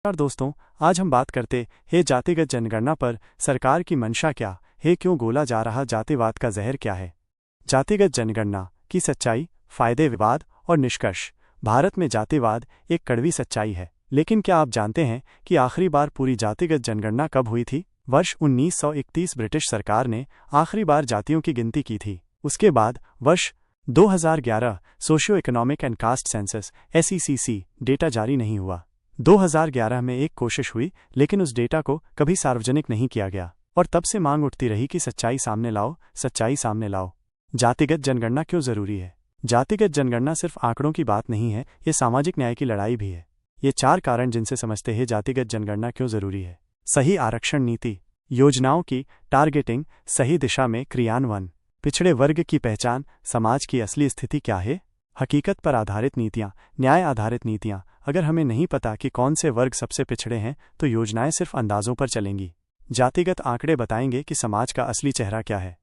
नमस्कार दोस्तों, आज हम बात करते हैं जातिगत जनगणना पर सरकार की मंशा क्या है, क्यों गोला जा रहा जातिवाद का जहर क्या है। जातिगत जनगणना की सच्चाई, फायदे, विवाद और निष्कर्ष। भारत में जातिवाद एक कड़वी सच्चाई है, लेकिन क्या आप जानते हैं कि आखिरी बार पूरी जातिगत जनगणना कब हुई थी? वर्ष 1931 ब्रिटिश सरकार ने आखिरी बार जातियों की गिनती की थी। उसके बाद वर्ष 2011 socio economic and caste census (SECC) data जारी नहीं हुआ। 2011 में एक कोशिश हुई, लेकिन उस डेटा को कभी सार्वजनिक नहीं किया गया और तब से मांग उठती रही कि सच्चाई सामने लाओ, सच्चाई सामने लाओ। जातिगत जनगणना क्यों जरूरी है? जातिगत जनगणना सिर्फ आंकड़ों की बात नहीं है, ये सामाजिक न्याय की लड़ाई भी है। ये 4 कारण जिनसे समझते हैं जातिगत जनगणना क्यों जरूरी है। सही आरक्षण नीति, योजनाओं की टारगेटिंग, सही दिशा में क्रियान्वयन, पिछड़े वर्ग की पहचान, समाज की असली स्थिति क्या है, हकीकत पर आधारित नीतियाँ, न्याय आधारित नीतियाँ। अगर हमें नहीं पता कि कौन से वर्ग सबसे पिछड़े हैं, तो योजनाएं सिर्फ अंदाजों पर चलेंगी। जातिगत आंकड़े बताएंगे कि समाज का असली चेहरा क्या है।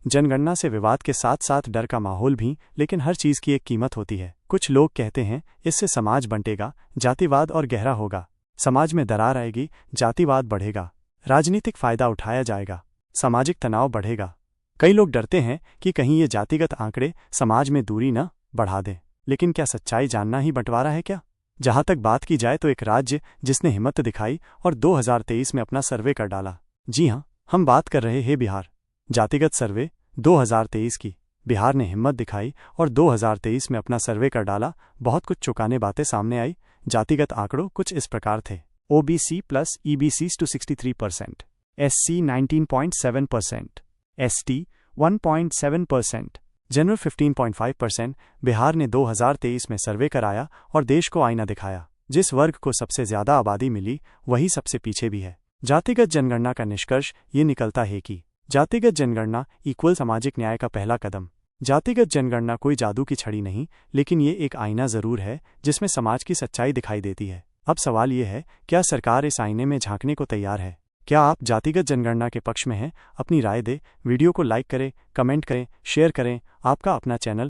जनगणना से विवाद के साथ साथ डर का माहौल भी, लेकिन हर चीज़ की एक कीमत होती है। कुछ लोग कहते हैं इससे समाज बंटेगा, जातिवाद और गहरा होगा, समाज में दरार आएगी, जातिवाद बढ़ेगा, राजनीतिक फायदा उठाया जाएगा, सामाजिक तनाव बढ़ेगा। कई लोग डरते हैं कि कहीं ये जातिगत आंकड़े समाज में दूरी न बढ़ा दें। लेकिन क्या सच्चाई जानना ही बंटवारा है क्या? जहां तक बात की जाए तो एक राज्य जिसने हिम्मत दिखाई और 2023 में अपना सर्वे कर डाला। जी हां, हम बात कर रहे हैं बिहार। जातिगत सर्वे 2023 की। बिहार ने हिम्मत दिखाई और 2023 में अपना सर्वे कर डाला। बहुत कुछ चौंकाने बातें सामने आई। जातिगत आंकड़ों कुछ इस प्रकार थे: OBC plus EBCs to 63%, SC 19.7%, ST 1.7%, general 15.5%। Bihar ने 2023 में सर्वे कराया और देश को आईना दिखाया। जिस वर्ग को सबसे ज्यादा आबादी मिली, वही सबसे पीछे भी है। जातिगत जनगणना का निष्कर्ष ये निकलता है कि जातिगत जनगणना इक्वल सामाजिक न्याय का पहला कदम। जातिगत जनगणना कोई जादू की छड़ी नहीं, लेकिन ये एक आईना जरूर है जिसमें समाज की सच्चाई दिखाई देती है। अब सवाल ये है, क्या सरकार इस आईने में झांकने को तैयार है? क्या आप जातिगत जनगणना के पक्ष में हैं? अपनी राय दें, वीडियो को लाइक करें, कमेंट करें, शेयर करें। आपका अपना चैनल